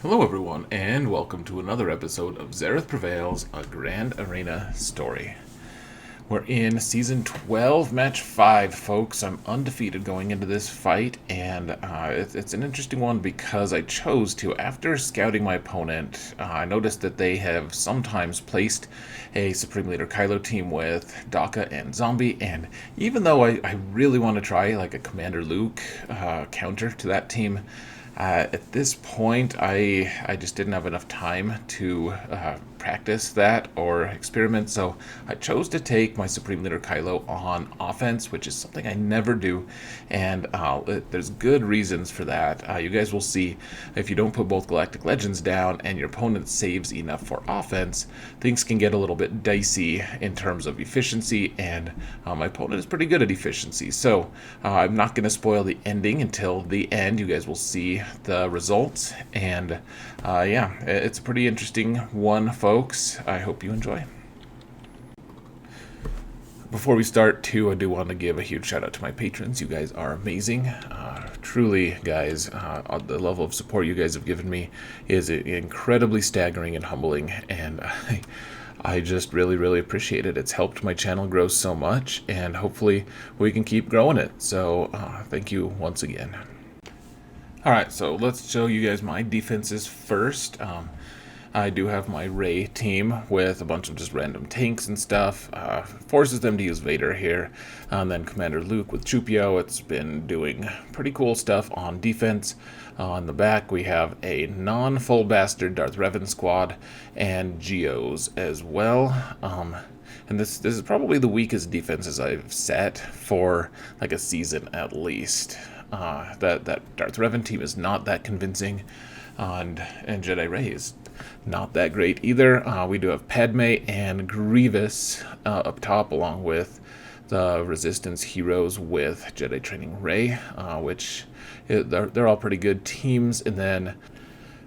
Hello everyone, and welcome to another episode of Xaereth Prevails, a Grand Arena story. We're in Season 12, Match 5, folks. I'm undefeated going into this fight, and it's an interesting one because I chose to, after scouting my opponent, I noticed that they have sometimes placed a Supreme Leader Kylo team with Daka and Zombie, and even though I really want to try like a Commander Luke counter to that team, at this point, I just didn't have enough time to practice that or experiment, so I chose to take my Supreme Leader Kylo on offense, which is something I never do, and there's good reasons for that. You guys will see if you don't put both Galactic Legends down and your opponent saves enough for offense, things can get a little bit dicey in terms of efficiency, and my opponent is pretty good at efficiency, so I'm not going to spoil the ending until the end. You guys will see the results, and yeah, it's a pretty interesting one, folks. I hope you enjoy. Before we start, too, I do want to give a huge shout out to my patrons. You guys are amazing. Truly, guys, the level of support you guys have given me is incredibly staggering and humbling, and I just really appreciate it. It's helped my channel grow so much, and hopefully we can keep growing it. So thank you once again. Alright, so let's show you guys my defenses first. I do have my Rey team with a bunch of just random tanks and stuff. Forces them to use Vader here. And then Commander Luke with Chupio. It's been doing pretty cool stuff on defense. On the back, we have a non-full bastard Darth Revan squad and Geos as well. And this is probably the weakest defenses I've set for like a season at least. That Darth Revan team is not that convincing, and Jedi Rey is not that great either. We do have Padme and Grievous up top, along with the Resistance heroes with Jedi Training Rey, which they're all pretty good teams. And then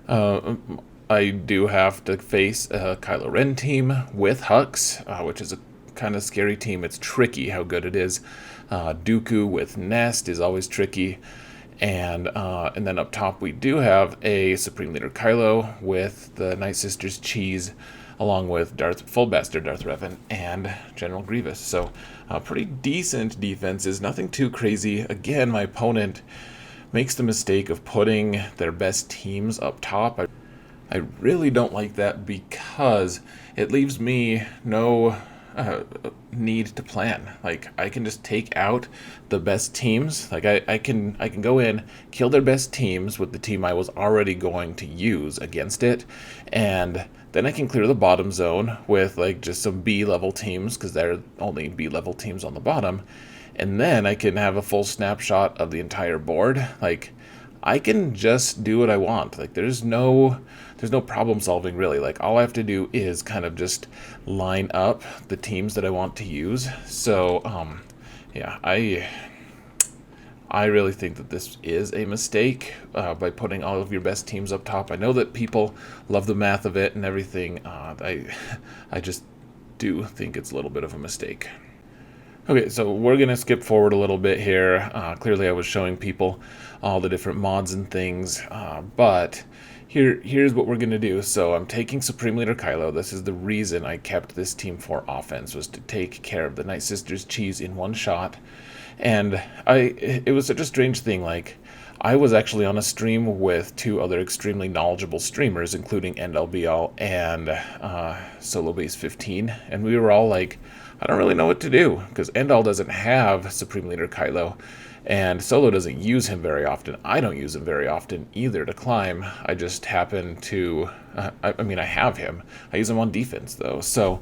I do have to face a Kylo Ren team with Hux, which is a kind of scary team. It's tricky how good it is. Dooku with Nest is always tricky, and then up top we do have a Supreme Leader Kylo with the Nightsisters Cheese, along with Full Bastard Darth Revan and General Grievous. So pretty decent defenses, nothing too crazy. Again, my opponent makes the mistake of putting their best teams up top. I really don't like that because it leaves me no need to plan. Like, I can just take out the best teams. Like, I can go in, kill their best teams with the team I was already going to use against it, and then I can clear the bottom zone with like just some B-level teams, because there are only B-level teams on the bottom, and then I can have a full snapshot of the entire board. Like, I can just do what I want. Like, there's no problem solving, really. Like, all I have to do is kind of just line up the teams that I want to use. So yeah, I really think that this is a mistake by putting all of your best teams up top. I know that people love the math of it and everything. I just do think it's a little bit of a mistake. Okay, so we're going to skip forward a little bit here. Clearly I was showing people all the different mods and things, but here's what we're going to do. So I'm taking Supreme Leader Kylo. This is the reason I kept this team for offense, was to take care of the Nightsisters Cheese in one shot. And it was such a strange thing. Like, I was actually on a stream with two other extremely knowledgeable streamers, including NLBL and SoloBase15, and we were all like, I don't really know what to do, because Endall doesn't have Supreme Leader Kylo, and Solo doesn't use him very often. I don't use him very often either to climb. I just happen to, I mean, I have him. I use him on defense, though. So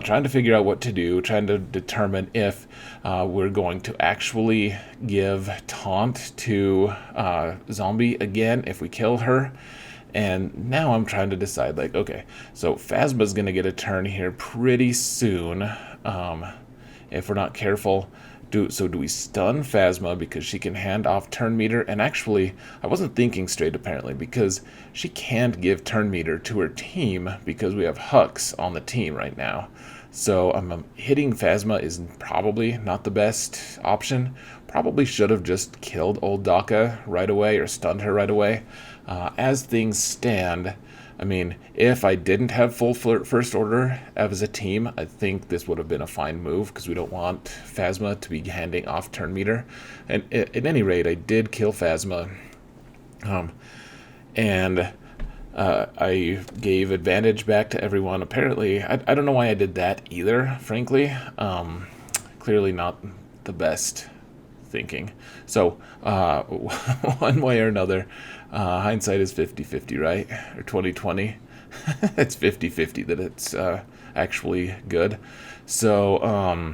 trying to figure out what to do, trying to determine if we're going to actually give taunt to Zombie again if we kill her. And now I'm trying to decide, like, okay, so Phasma's going to get a turn here pretty soon, if we're not careful. Do we stun Phasma because she can hand off turn meter? And actually, I wasn't thinking straight, apparently, because she can't give turn meter to her team because we have Hux on the team right now. So hitting Phasma is probably not the best option. Probably should have just killed old Daka right away or stunned her right away. As things stand, I mean, if I didn't have full First Order as a team, I think this would have been a fine move because we don't want Phasma to be handing off turn meter. And at any rate, I did kill Phasma. And I gave advantage back to everyone. Apparently, I don't know why I did that either, frankly. Clearly not the best thinking. So, one way or another, hindsight is 50-50, right? Or 20-20. It's 50-50 that it's actually good. So,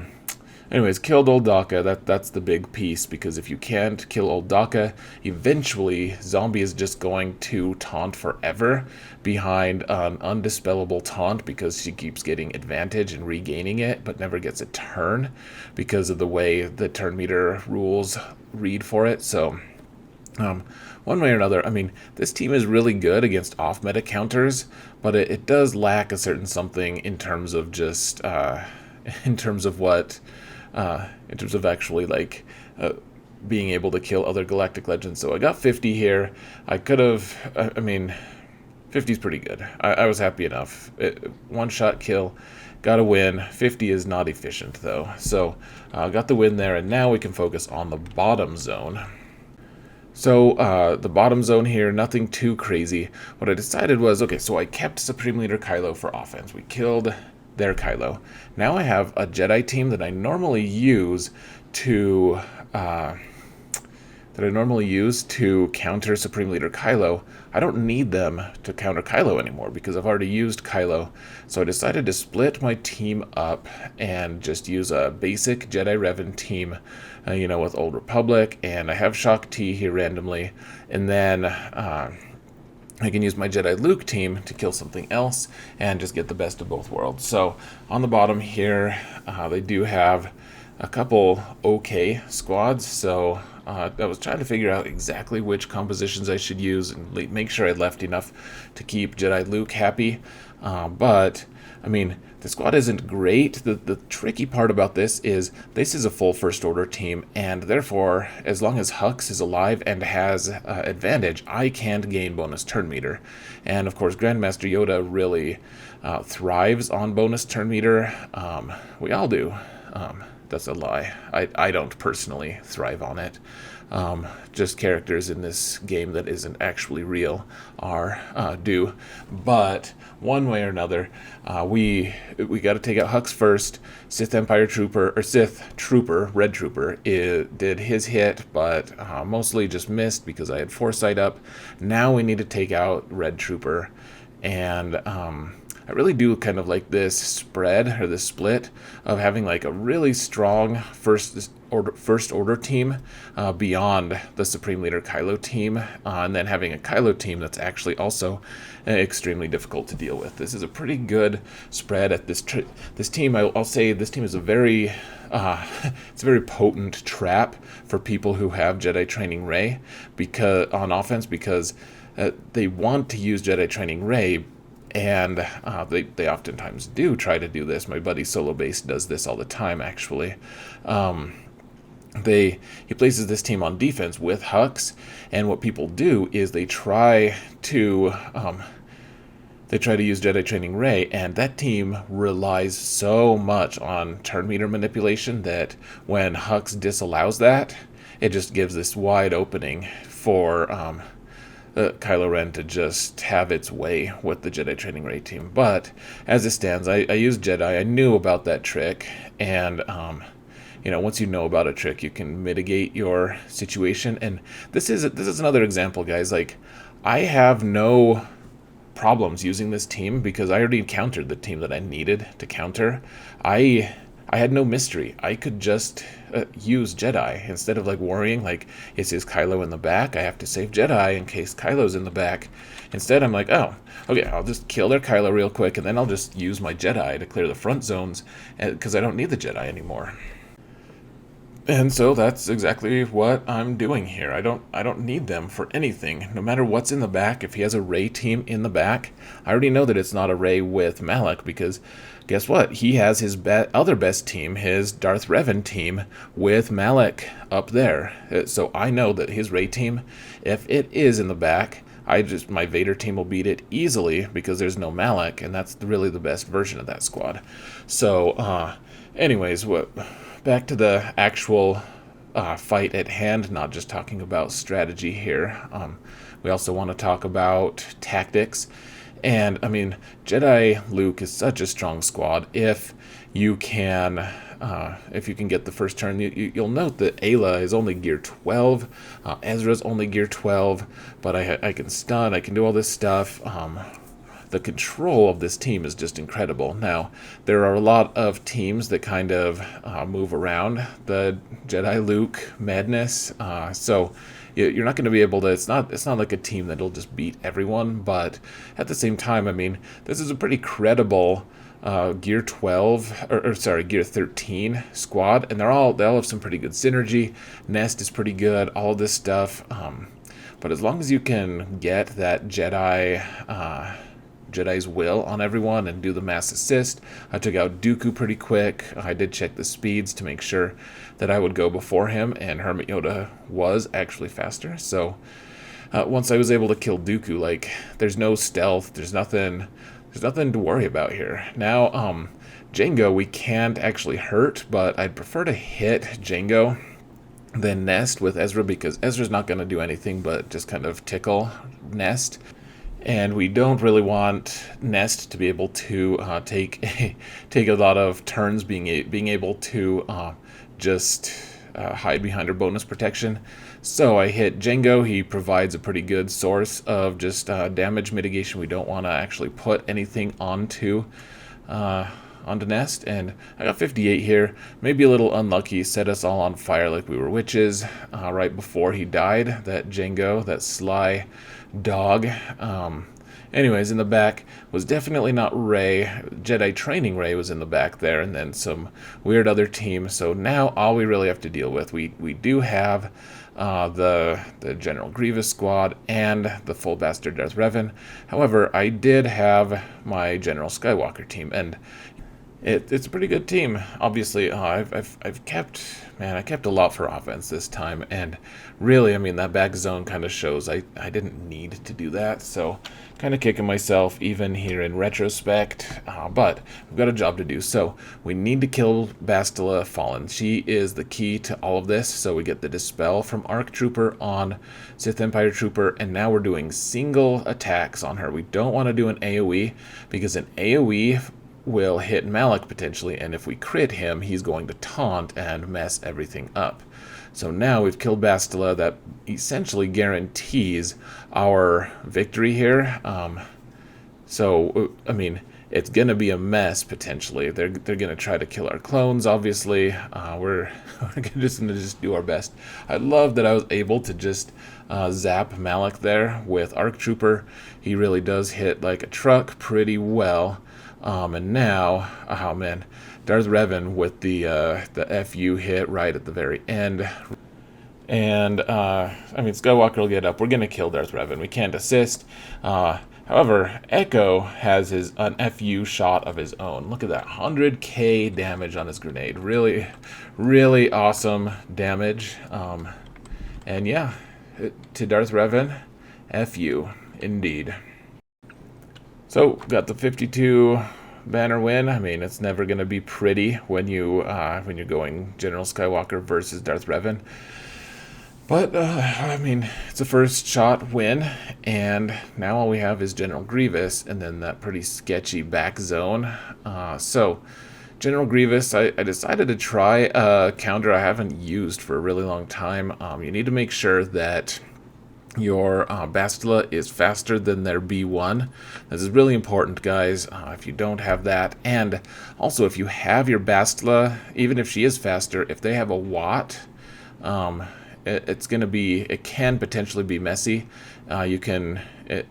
anyways, killed old Daka. That's the big piece, because if you can't kill old Daka, eventually Zombie is just going to taunt forever behind an undispellable taunt because she keeps getting advantage and regaining it, but never gets a turn because of the way the turn meter rules read for it. So, one way or another, I mean, this team is really good against off-meta counters, but it does lack a certain something in terms of just, in terms of actually, like, being able to kill other Galactic Legends. So I got 50 here. I could have, I mean, 50 is pretty good. I was happy enough. One-shot kill, got a win. 50 is not efficient, though. So got the win there, and now we can focus on the bottom zone. So, the bottom zone here, nothing too crazy. What I decided was, okay, so I kept Supreme Leader Kylo for offense. We killed their Kylo. Now I have a Jedi team that I normally use to counter Supreme Leader Kylo. I don't need them to counter Kylo anymore because I've already used Kylo. So I decided to split my team up and just use a basic Jedi Revan team, with Old Republic, and I have Shock T here randomly, and then I can use my Jedi Luke team to kill something else and just get the best of both worlds. So on the bottom here, they do have a couple okay squads, so I was trying to figure out exactly which compositions I should use and make sure I left enough to keep Jedi Luke happy. But, I mean, the squad isn't great. The tricky part about this is a full First Order team, and therefore, as long as Hux is alive and has advantage, I can't gain bonus turn meter. And, of course, Grandmaster Yoda really thrives on bonus turn meter. We all do. That's a lie. I don't personally thrive on it. Just characters in this game that isn't actually real do. But one way or another, we got to take out Hux first. Sith Trooper, Red Trooper, did his hit, but mostly just missed because I had Foresight up. Now we need to take out Red Trooper, and I really do kind of like this spread, or this split, of having like a really strong First Order team beyond the Supreme Leader Kylo team, and then having a Kylo team that's actually also extremely difficult to deal with. This is a pretty good spread at this team. I'll say this team is a very it's a very potent trap for people who have Jedi Training Rey on offense, because they want to use Jedi Training Rey. And they oftentimes do try to do this. My buddy Solo Base does this all the time, actually. He places this team on defense with Hux, and what people do is they try to use Jedi Training Rey, and that team relies so much on turn meter manipulation that when Hux disallows that, it just gives this wide opening for Kylo Ren to just have its way with the Jedi Training Rey team. But as it stands, I used Jedi. I knew about that trick, and once you know about a trick, you can mitigate your situation. And this is another example, guys. Like, I have no problems using this team because I already countered the team that I needed to counter. I had no mystery. I could just use Jedi instead of like worrying like, is Kylo in the back? I have to save Jedi in case Kylo's in the back. Instead, I'm like, oh, okay, I'll just kill their Kylo real quick, and then I'll just use my Jedi to clear the front zones because I don't need the Jedi anymore. And so that's exactly what I'm doing here. I don't need them for anything. No matter what's in the back, if he has a Rey team in the back, I already know that it's not a Rey with Malak, because guess what? He has his other best team, his Darth Revan team, with Malak up there. So I know that his Rey team, if it is in the back, my Vader team will beat it easily because there's no Malak, and that's really the best version of that squad. So, anyways, back to the actual fight at hand, not just talking about strategy here. We also want to talk about tactics. And, I mean, Jedi Luke is such a strong squad. If you can get the first turn, you'll note that Ayla is only gear 12. Ezra's only gear 12. But I can stun, I can do all this stuff. The control of this team is just incredible. Now, there are a lot of teams that kind of move around the Jedi Luke madness, so you're not going to be able to. It's not like a team that'll just beat everyone, but at the same time, I mean, this is a pretty credible gear 12 or sorry, gear 13 squad, and they all have some pretty good synergy. Nest is pretty good. All this stuff, but as long as you can get that Jedi's will on everyone and do the mass assist. I took out Dooku pretty quick. I did check the speeds to make sure that I would go before him, and Hermit Yoda was actually faster. So once I was able to kill Dooku, like, there's no stealth, there's nothing to worry about here. Now, Jango we can't actually hurt, but I'd prefer to hit Jango than Nest with Ezra, because Ezra's not going to do anything but just kind of tickle Nest. And we don't really want Nest to be able to take a lot of turns being able to just hide behind her bonus protection. So I hit Jango. He provides a pretty good source of just damage mitigation. We don't want to actually put anything onto Nest, and I got 58 here. Maybe a little unlucky, set us all on fire like we were witches right before he died. That Jango, that sly dog. Anyways, in the back was definitely not Rey. Jedi Training Rey was in the back there, and then some weird other team. So now all we really have to deal with, we do have the General Grievous squad and the full bastard Darth Revan. However, I did have my General Skywalker team, and it's a pretty good team. Obviously, I've kept a lot for offense this time, and really, I mean, that back zone kind of shows I didn't need to do that, so kind of kicking myself even here in retrospect, but we've got a job to do. So we need to kill Bastila Fallen. She is the key to all of this. So we get the Dispel from Arc Trooper on Sith Empire Trooper, and now we're doing single attacks on her. We don't want to do an AoE, because an AoE will hit Malak potentially, and if we crit him, he's going to taunt and mess everything up. So now we've killed Bastila. That essentially guarantees our victory here. So, I mean, it's going to be a mess potentially. They're going to try to kill our clones, obviously. We're just going to just do our best. I love that I was able to just zap Malak there with Arc Trooper. He really does hit like a truck pretty well. And now, oh man, Darth Revan with the FU hit right at the very end. And, I mean, Skywalker will get up. We're going to kill Darth Revan. We can't assist. However, Echo has an FU shot of his own. Look at that, 100k damage on his grenade. Really, really awesome damage. And yeah, to Darth Revan, FU, indeed. So, got the 52 banner win. I mean, it's never going to be pretty when you're going General Skywalker versus Darth Revan. But, I mean, it's a first shot win, and now all we have is General Grievous, and then that pretty sketchy back zone. So, General Grievous, I decided to try a counter I haven't used for a really long time. You need to make sure that your Bastila is faster than their B1. This is really important, guys, if you don't have that. And also, if you have your Bastila, even if she is faster, if they have a Watt, it can potentially be messy. you can,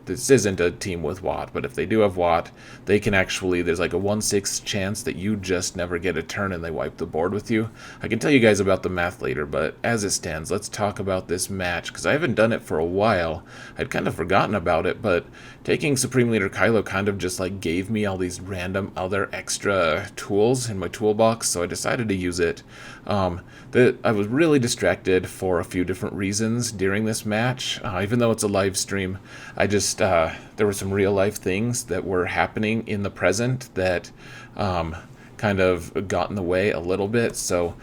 this isn't a team with Watt, but if they do have Watt, they can actually, there's like a 1/6 chance that you just never get a turn and they wipe the board with you. I can tell you guys about the math later, but as it stands, let's talk about this match, because I haven't done it for a while. I'd kind of forgotten about it, but taking Supreme Leader Kylo kind of just like gave me all these random other extra tools in my toolbox, so I decided to use it. I was really distracted for a few different reasons during this match. Even though it's a live stream, I just there were some real life things that were happening in the present that kind of got in the way a little bit. So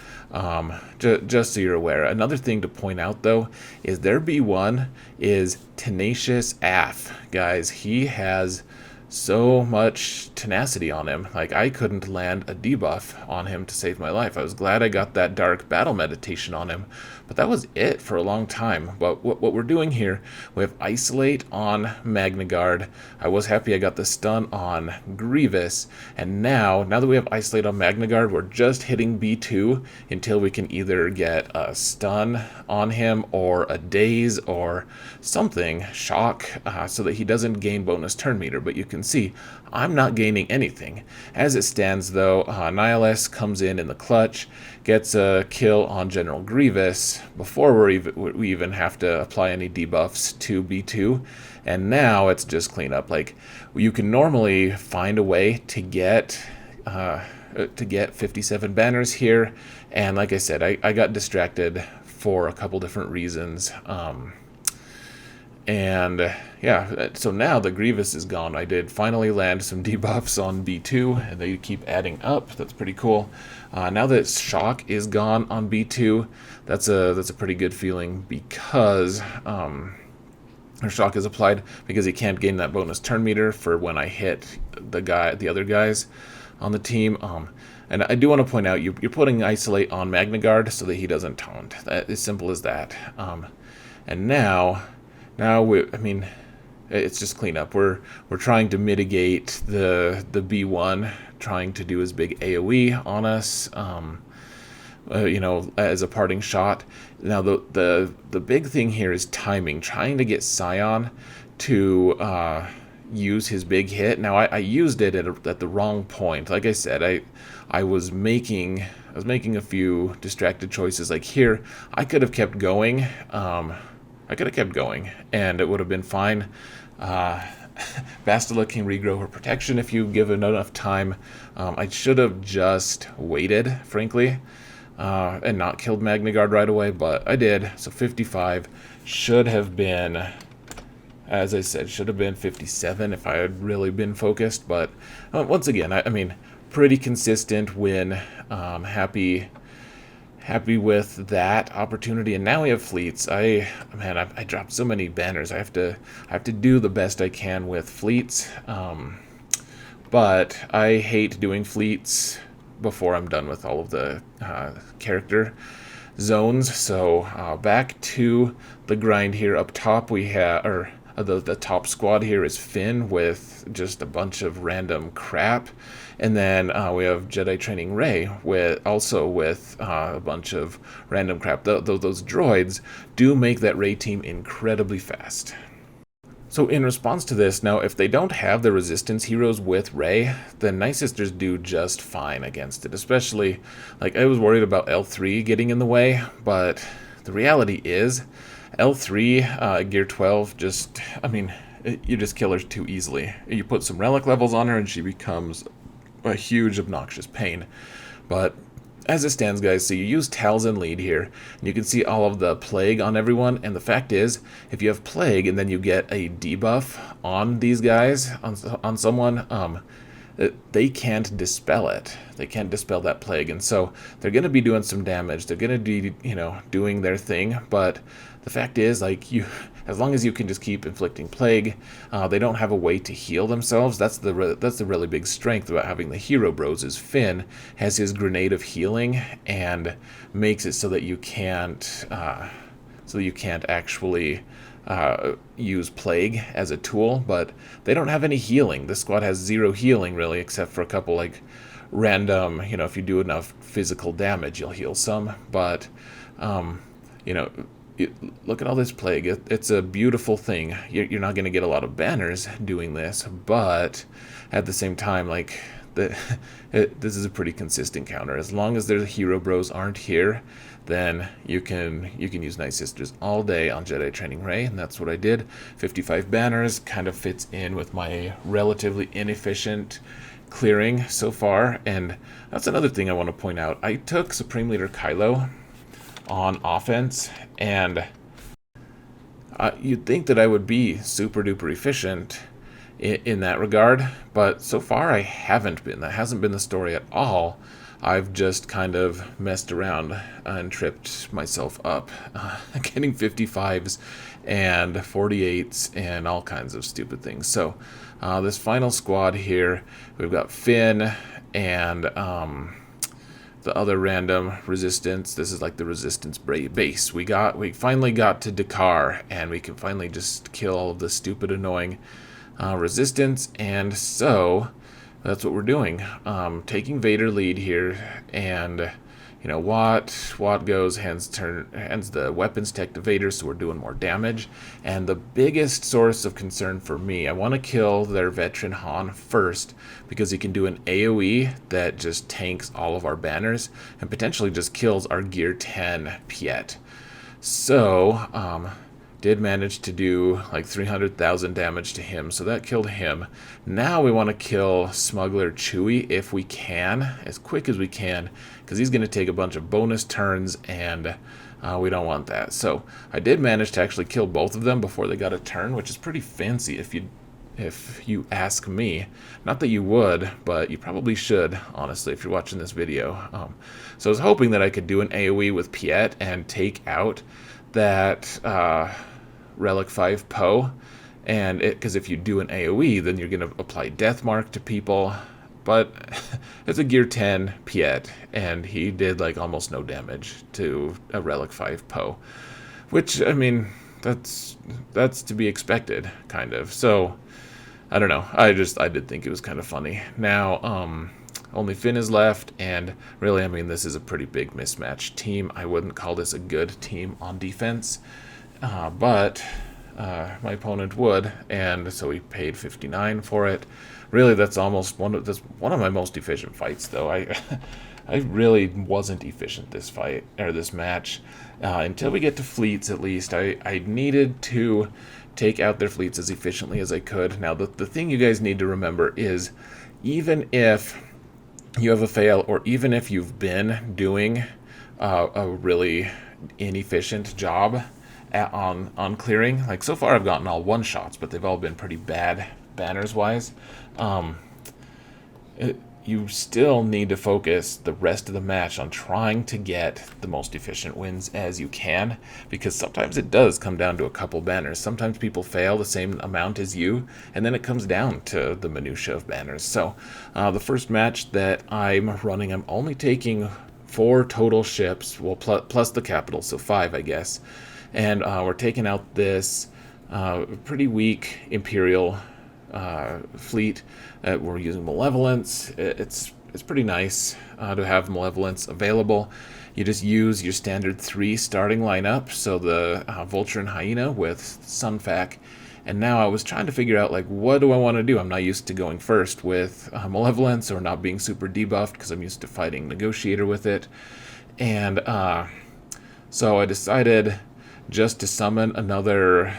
just so you're aware. Another thing to point out though is their B1 is Tenacious AF, guys. He has so much tenacity on him. Like, I couldn't land a debuff on him to save my life. I was glad I got that dark battle meditation on him, but that was it for a long time. But what we're doing here, we have Isolate on Magna Guard. I was happy I got the stun on Grievous, and now that we have Isolate on Magna Guard, we're just hitting B2 until we can either get a stun on him or a daze or something, shock, so that he doesn't gain bonus turn meter. But you can see I'm not gaining anything. As it stands though, Nihilus comes in the clutch, gets a kill on General Grievous before we even have to apply any debuffs to B2, and now it's just cleanup. Like, you can normally find a way to get 57 banners here, and like I said, I got distracted for a couple different reasons. And yeah, so now the Grievous is gone. I did finally land some debuffs on B2, and they keep adding up. That's pretty cool. Now that Shock is gone on B2, that's a pretty good feeling, because or Shock is applied because he can't gain that bonus turn meter for when I hit the other guys on the team. And I do want to point out, you're putting Isolate on Magna Guard so that he doesn't taunt. That is simple as that. And now it's just cleanup. We're trying to mitigate the B1 trying to do his big AoE on us, as a parting shot. Now the big thing here is timing, trying to get Scion to use his big hit. Now I used it at the wrong point. Like I said, I was making a few distracted choices. Like here, I could have kept going. And it would have been fine. Bastila can regrow her protection if you give it enough time. I should have just waited, frankly, and not killed Magna Guard right away, but I did. So 55 should have been, as I said, should have been 57 if I had really been focused. But once again, I mean, pretty consistent win. Happy with that opportunity. And now we have fleets. I dropped so many banners. I have to do the best I can with fleets. But I hate doing fleets before I'm done with all of the character zones. So back to the grind here. Up top we have, the top squad here is Finn with just a bunch of random crap. And then we have Jedi training Rey with a bunch of random crap. Those droids do make that Rey team incredibly fast. So in response to this, now if they don't have the resistance heroes with Rey, then Nightsisters do just fine against it. Especially, like, I was worried about L3 getting in the way, but the reality is L3 Gear 12 you just kill her too easily. You put some relic levels on her and she becomes a huge obnoxious pain. But as it stands, guys, so you use Talzin lead here, and you can see all of the plague on everyone, and the fact is, if you have plague and then you get a debuff on these guys, on someone, they can't dispel it. They can't dispel that plague, and so they're going to be doing some damage. They're going to be, doing their thing, but the fact is, like, as long as you can just keep inflicting plague, they don't have a way to heal themselves. That's the really big strength about having the hero bros. Is Finn has his grenade of healing and makes it so that you can't actually use plague as a tool. But they don't have any healing. This squad has 0 healing really, except for a couple like random. If you do enough physical damage, you'll heal some. But look at all this plague. It's a beautiful thing. You're not going to get a lot of banners doing this, but at the same time, like, this is a pretty consistent counter. As long as their hero bros aren't here, then you can use Nightsisters all day on Jedi Training Ray, and that's what I did. 55 banners kind of fits in with my relatively inefficient clearing so far, and that's another thing I want to point out. I took Supreme Leader Kylo on offense, and you'd think that I would be super duper efficient in that regard, but so far I haven't been. That hasn't been the story at all. I've just kind of messed around and tripped myself up, getting 55s and 48s and all kinds of stupid things. So this final squad here, we've got Finn and the other random resistance. This is like the resistance base. We finally got to Dakar, and we can finally just kill all of the stupid, annoying resistance. And so that's what we're doing. Taking Vader lead here, and Watt goes, hands the weapons tech to Vader, so we're doing more damage. And the biggest source of concern for me, I want to kill their veteran Han first, because he can do an AoE that just tanks all of our banners and potentially just kills our Gear 10 Piet. So, did manage to do like 300,000 damage to him, so that killed him. Now we want to kill Smuggler Chewie if we can, as quick as we can, because he's going to take a bunch of bonus turns, and we don't want that. So I did manage to actually kill both of them before they got a turn, which is pretty fancy if you ask me. Not that you would, but you probably should, honestly, if you're watching this video. So I was hoping that I could do an AoE with Piet and take out that Relic 5 Poe, and because if you do an AoE, then you're going to apply Death Mark to people, but it's a Gear 10 Piet, and he did like almost no damage to a Relic 5 Poe, which, I mean, that's to be expected, kind of. So I don't know, I did think it was kind of funny. Now only Finn is left, and really, I mean, this is a pretty big mismatched team. I wouldn't call this a good team on defense, but my opponent would, and so he paid 59 for it. Really, that's almost one of my most efficient fights, though. I really wasn't efficient this fight, or this match, until we get to fleets. At least I needed to take out their fleets as efficiently as I could. Now, the thing you guys need to remember is, even if you have a fail, or even if you've been doing a really inefficient job on clearing, like so far I've gotten all one-shots, but they've all been pretty bad banners-wise, you still need to focus the rest of the match on trying to get the most efficient wins as you can, because sometimes it does come down to a couple banners. Sometimes people fail the same amount as you, and then it comes down to the minutia of banners. So the first match that I'm running, I'm only taking 4 total ships, well, plus the capital, so 5, I guess. And we're taking out this pretty weak Imperial fleet. We're using Malevolence. It's pretty nice to have Malevolence available. You just use your standard 3 starting lineup, so the Vulture and Hyena with Sunfac. And now I was trying to figure out, like, what do I want to do? I'm not used to going first with Malevolence, or not being super debuffed, because I'm used to fighting Negotiator with it. And so I decided just to summon another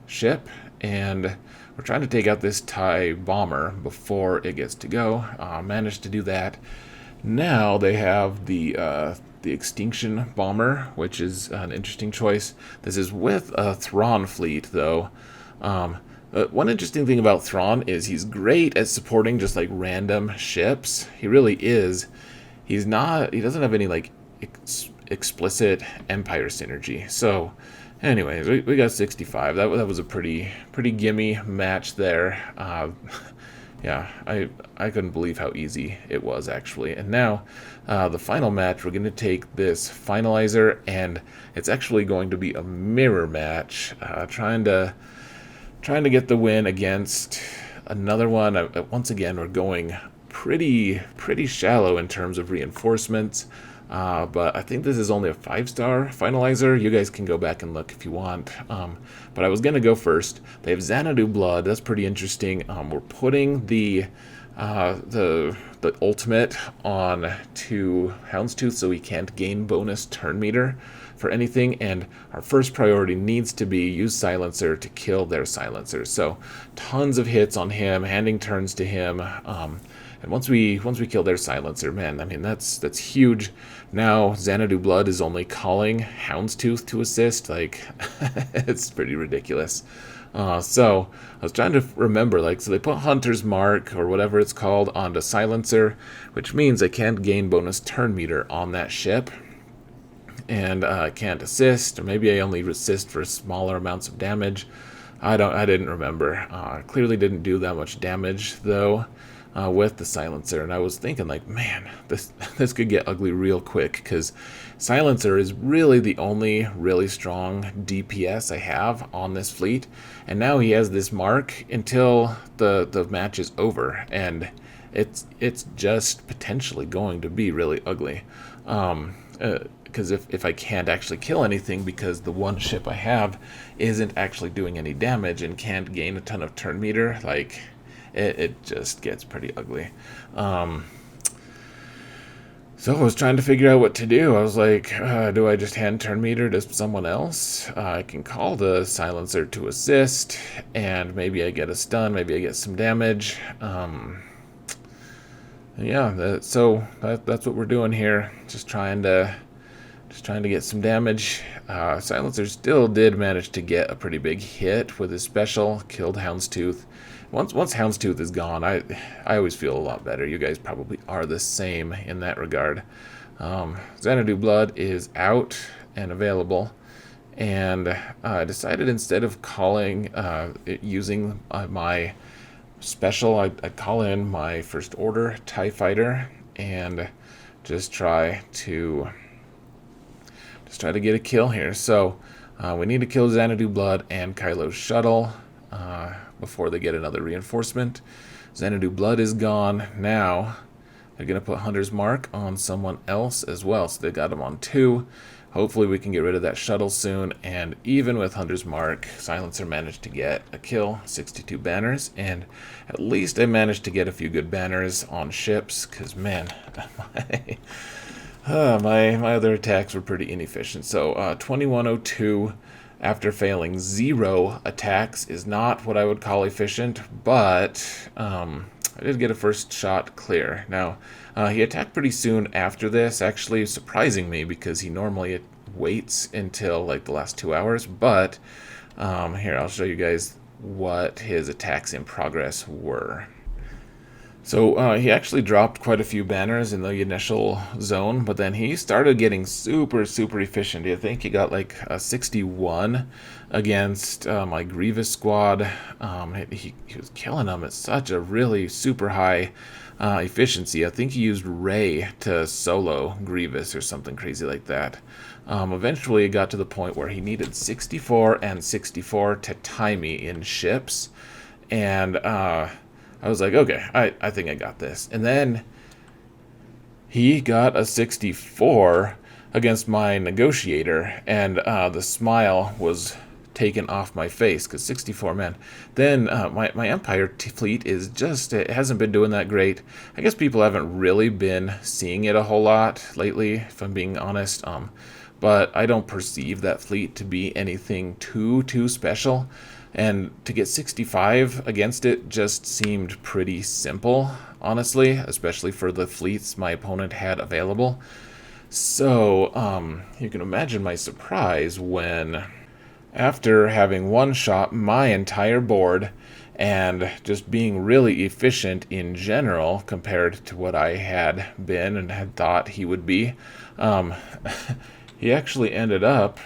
ship, and we're trying to take out this TIE bomber before it gets to go. Managed to do that. Now they have the Extinction Bomber, which is an interesting choice. This is with a Thrawn fleet, though. One interesting thing about Thrawn is he's great at supporting just like random ships. He really is. He doesn't have any like explicit Empire synergy. So anyways, we got 65. That was a pretty gimme match there. Yeah, I couldn't believe how easy it was, actually. And now, the final match, we're going to take this Finalizer, and it's actually going to be a mirror match, trying to get the win against another one. Once again, we're going pretty shallow in terms of reinforcements. but I think this is only a 5-star Finalizer. You guys can go back and look if you want. But I was going to go first. They have Xanadu Blood. That's pretty interesting. We're putting the ultimate on to Houndstooth so he can't gain bonus turn meter for anything, and our first priority needs to be use Silencer to kill their Silencer. So tons of hits on him, handing turns to him, and once we kill their Silencer, man, I mean that's huge. Now Xanadu Blood is only calling Houndstooth to assist. Like it's pretty ridiculous. So I was trying to remember, like, so they put Hunter's Mark or whatever it's called onto Silencer, which means I can't gain bonus turn meter on that ship, and I can't assist, or maybe I only assist for smaller amounts of damage. I didn't remember. Clearly didn't do that much damage though with the Silencer, and I was thinking, like, man, this could get ugly real quick, because Silencer is really the only really strong DPS I have on this fleet, and now he has this mark until the match is over, and it's just potentially going to be really ugly. Because if I can't actually kill anything because the one ship I have isn't actually doing any damage and can't gain a ton of turn meter, like, it just gets pretty ugly. So I was trying to figure out what to do. I was like, do I just hand turn meter to someone else? I can call the Silencer to assist, and maybe I get a stun, maybe I get some damage. Yeah, so that's what we're doing here. Just trying to get some damage. Silencer still did manage to get a pretty big hit with his special, killed Houndstooth. Once Houndstooth is gone, I always feel a lot better. You guys probably are the same in that regard. Xanadu Blood is out and available, and I decided instead of calling, using my special, I'd call in my First Order TIE Fighter and just try to get a kill here. So we need to kill Xanadu Blood and Kylo's shuttle before they get another reinforcement. Xanadu Blood is gone. Now they're going to put Hunter's Mark on someone else as well. So they got him on 2. Hopefully we can get rid of that shuttle soon. And even with Hunter's Mark, Silencer managed to get a kill, 62 banners. And at least I managed to get a few good banners on ships, because, man, my other attacks were pretty inefficient. So 2102 after failing 0 attacks is not what I would call efficient, but I did get a first shot clear. Now, he attacked pretty soon after this, actually surprising me, because he normally waits until like the last 2 hours. But here, I'll show you guys what his attacks in progress were. So he actually dropped quite a few banners in the initial zone, but then he started getting super efficient. I think he got like a 61 against my Grievous squad. He was killing them at such a really super high efficiency. I think he used Rey to solo Grievous or something crazy like that. Eventually it got to the point where he needed 64 and 64 to tie me in ships, and I was like, okay, I think I got this. And then he got a 64 against my Negotiator, and the smile was taken off my face, because 64, man. Then my Empire fleet is just, it hasn't been doing that great. I guess people haven't really been seeing it a whole lot lately, if I'm being honest. But I don't perceive that fleet to be anything too special. And to get 65 against it just seemed pretty simple, honestly, especially for the fleets my opponent had available. So you can imagine my surprise when, after having one-shot my entire board and just being really efficient in general compared to what I had been and had thought he would be, he actually ended up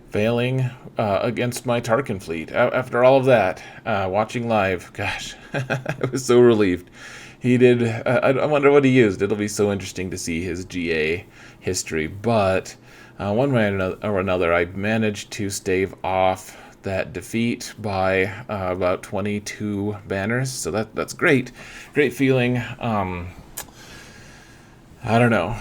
failing against my Tarkin fleet. After all of that, watching live, gosh, I was so relieved. He did, I wonder what he used. It'll be so interesting to see his GA history. But one way or another, I managed to stave off that defeat by about 22 banners. So that's great. Great feeling. I don't know.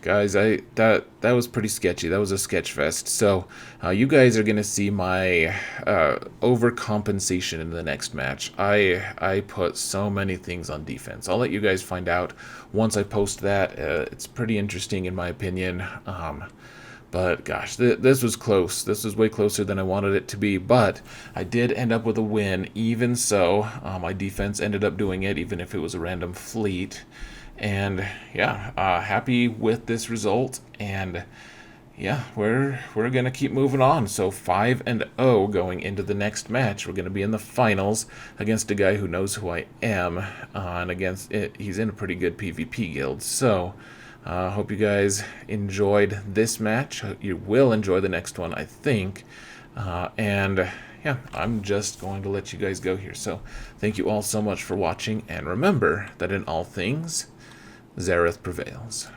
guys, that was pretty sketchy. That was a sketch fest. So you guys are gonna see my overcompensation in the next match. I put so many things on defense. I'll let you guys find out once I post that. It's pretty interesting in my opinion. But gosh, this was close. This was way closer than I wanted it to be. But I did end up with a win. Even so, my defense ended up doing it, even if it was a random fleet. And yeah, happy with this result. And yeah, we're gonna keep moving on. So 5-0 going into the next match. We're gonna be in the finals against a guy who knows who I am, and against it, he's in a pretty good PvP guild. So. Hope you guys enjoyed this match. You will enjoy the next one, I think. And yeah, I'm just going to let you guys go here. So thank you all so much for watching. And remember that in all things, Xaereth prevails.